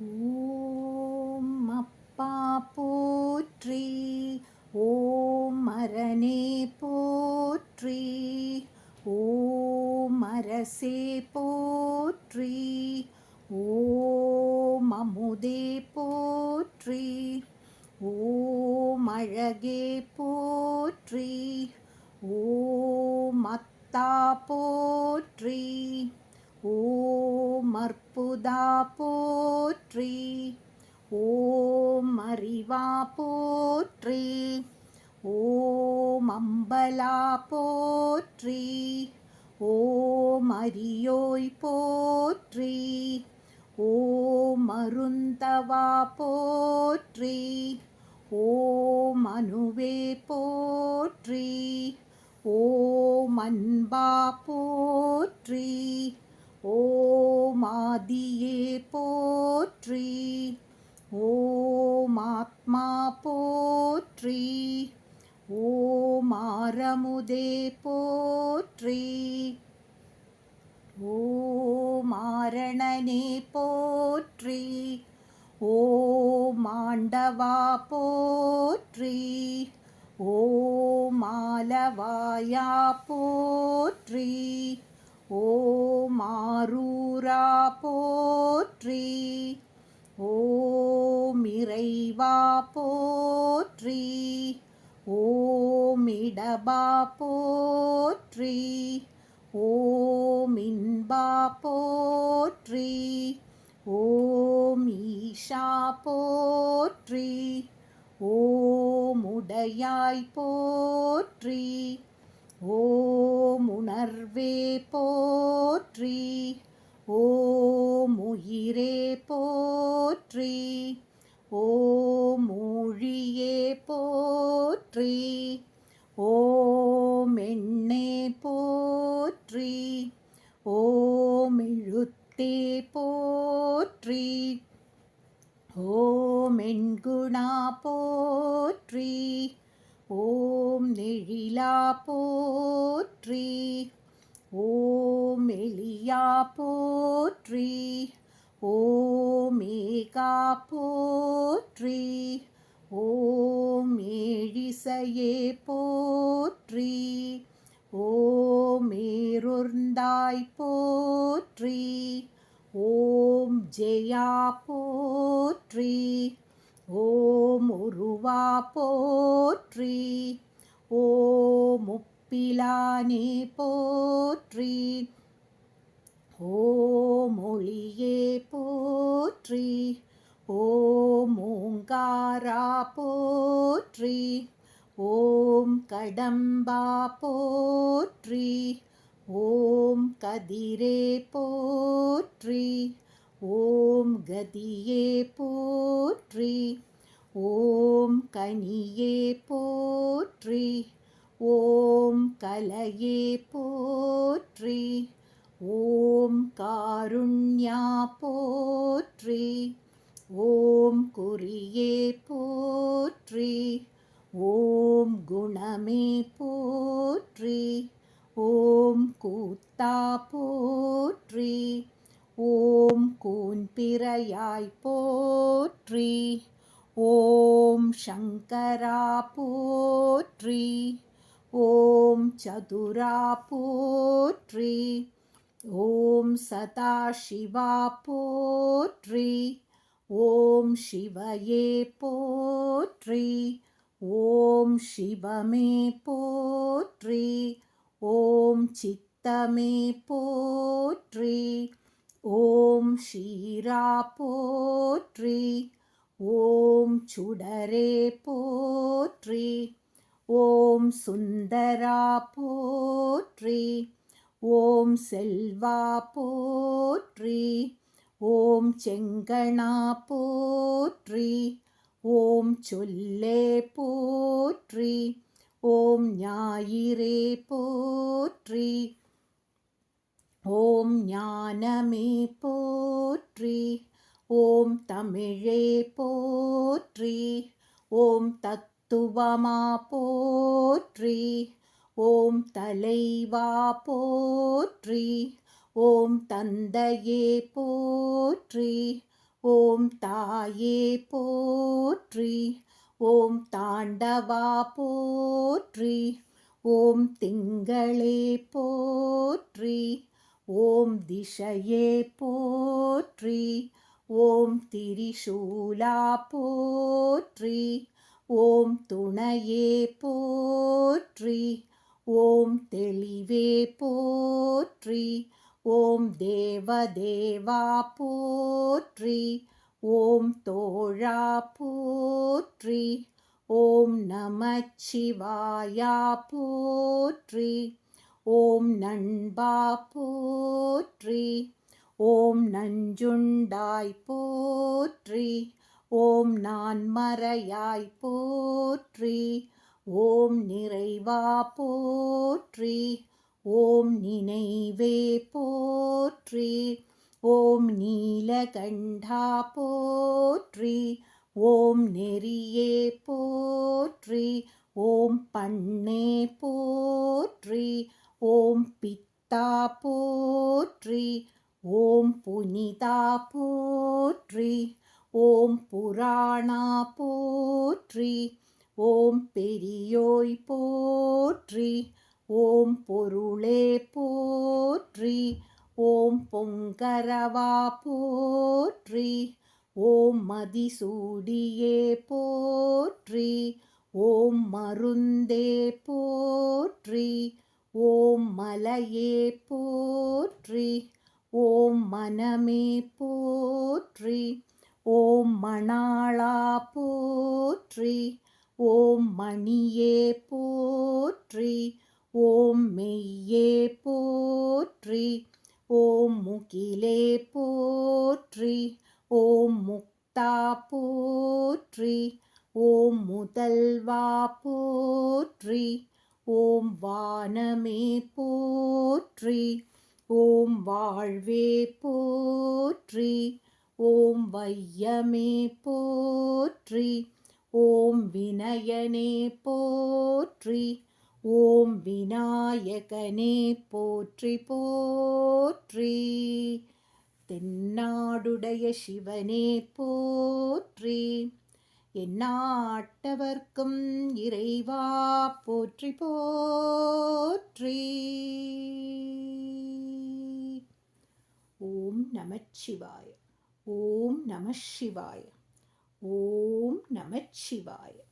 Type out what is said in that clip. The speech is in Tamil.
ஓம் அப்பா போற்றி, ஓம் அரணே போற்றி, ஓம் அரசே போற்றி, ஓம் அமுதே போற்றி, ஓம் அழகே போற்றி, ஓம் அத்தா போற்றி, ஓம் அற்புதா போற்றி, ஓம் அறிவா போற்றி, ஓம் அம்பலா போற்றி, ஓம் அரியோய் போற்றி, ஓம் அருந்தவா போற்றி, ஓம் அனுவே போற்றி, ஓம் அன்பா போற்றி, ஓம் ஆதியே போற்றி, ஓம் ஆத்மா போற்றி, ஓம் ஆரமுதே போற்றி, ஓம் ஆரணனே போற்றி, ஓம் ஆண்டவா போற்றி, ஓம் ஆலவாயா போற்றி, ஓம் ஆரூரா போற்றி, ஓம் இறைவா போற்றி, ஓம் இடபா போற்றி, ஓம் இன்பா போற்றி, ஓம் ஈஷா போற்றி, ஓம் உடையாய் போற்றி, ஓம் உணர்வே போற்றி, ஓம் உயிரே போற்றி, ஓம் ஊழியே போற்றி, ஓம் எண்ணே போற்றி, ஓம் எழுத்தே போற்றி, ஓம் எண்குணா போற்றி, ஓம் நெழிலா போற்றி, ஓம் எளியா போற்றி, ஓம் ஏகா போற்றி, ஓம் ஏழிசையே போற்றி, ஓம் ஏருர்ந்தாய் போற்றி, ஓம் ஜெயா போற்றி, ஓம் உருவா போற்றி, ஓம் முப்பிலானே போற்றி, ஓம் ஒளியே போற்றி, ஓம் ஓங்காரா போற்றி, ஓம் கடம்பா போற்றி, ஓம் கதிரே போற்றி, ஓம் கதியே போற்றி, ஓம் கனியே போற்றி, ஓம் கலையே போற்றி, ஓம் காருண்யா போற்றி, ஓம் குறியே போற்றி, ஓம் குணமே போற்றி, ஓம் கூத்தா போற்றி, ஓம் கூன்பிறையாய் போற்றி, ஓம் சங்கரா போற்றி, ஓம் சதுரா போற்றி, ஓம் சதாசிவா போற்றி, ஓம் சிவையே போற்றி, ஓம் சிவமே போற்றி, ஓம் சித்தமே போற்றி, ஓம் ஷீரா போற்றி, ஓம் சுடரே போற்றி, ஓம் சுந்தரா போற்றி, ஓம் செல்வா போற்றி, ஓம் செங்கணா போற்றி, ஓம் சொல்லே போற்றி, ஓம் ஞாயிறே போற்றி, ஓம் ஞானமே போற்றி, ஓம் தமிழே போற்றி, ஓம் தத்துவமா போற்றி, ஓம் தலைவா போற்றி, ஓம் தந்தையே போற்றி, ஓம் தாயே போற்றி. ஓம் தாண்டவா போற்றி. ஓம் திங்களே போற்றி. ஓம் திசையே போற்றி. ஓம் திரிசூலா போற்றி. ஓம் துணையே போற்றி. ஓம் தெளிவே போற்றி. ஓம் தேவதேவா போற்றி. ஓம் தோழா போற்றி. ஓம் நமச்சிவாயா போற்றி. ஓம் நண்பா போற்றி. ஓம் நஞ்சுண்டாய் போற்றி. ஓம் நான்மறையாய் போற்றி. ஓம் நிறைவா போற்றி. ஓம் நினைவே போற்றி. ஓம் நீலகண்டா போற்றி. ஓம் நெறியே போற்றி. ஓம் பண்ணே போற்றி. ஓம் பித்தா போற்றி. ஓம் புனிதா போற்றி. ஓம் புராணா போற்றி. ஓம் பெரியோய் போற்றி. ஓம் பொருளே போற்றி. ஓம் பொங்கரவா போற்றி. ஓம் மதிசூடியே போற்றி. ஓம் மருந்தே போற்றி. ஓம் மலையே போற்றி. ஓம் மனமே போற்றி. ஓம் மணாளா போற்றி. ஓம் மணியே போற்றி. ஓம் மெய்யே போற்றி. ஓம் முகிலே போற்றி. ஓம் முக்தா போற்றி. ஓம் முதல்வா போற்றி. ஓம் வானமே போற்றி. ஓம் வாழ்வே போற்றி. ஓம் வையமே போற்றி. ஓம் வினயனே போற்றி. ஓம் விநாயகனே போற்றி போற்றி. தென்னாடுடைய சிவனே போற்றி. எந்நாட்டவர்க்கும் இறைவா போற்றி போற்றி. ஓம் நமச்சிவாய. ஓம் நமசிவாய. ஓம் நமச்சிவாய.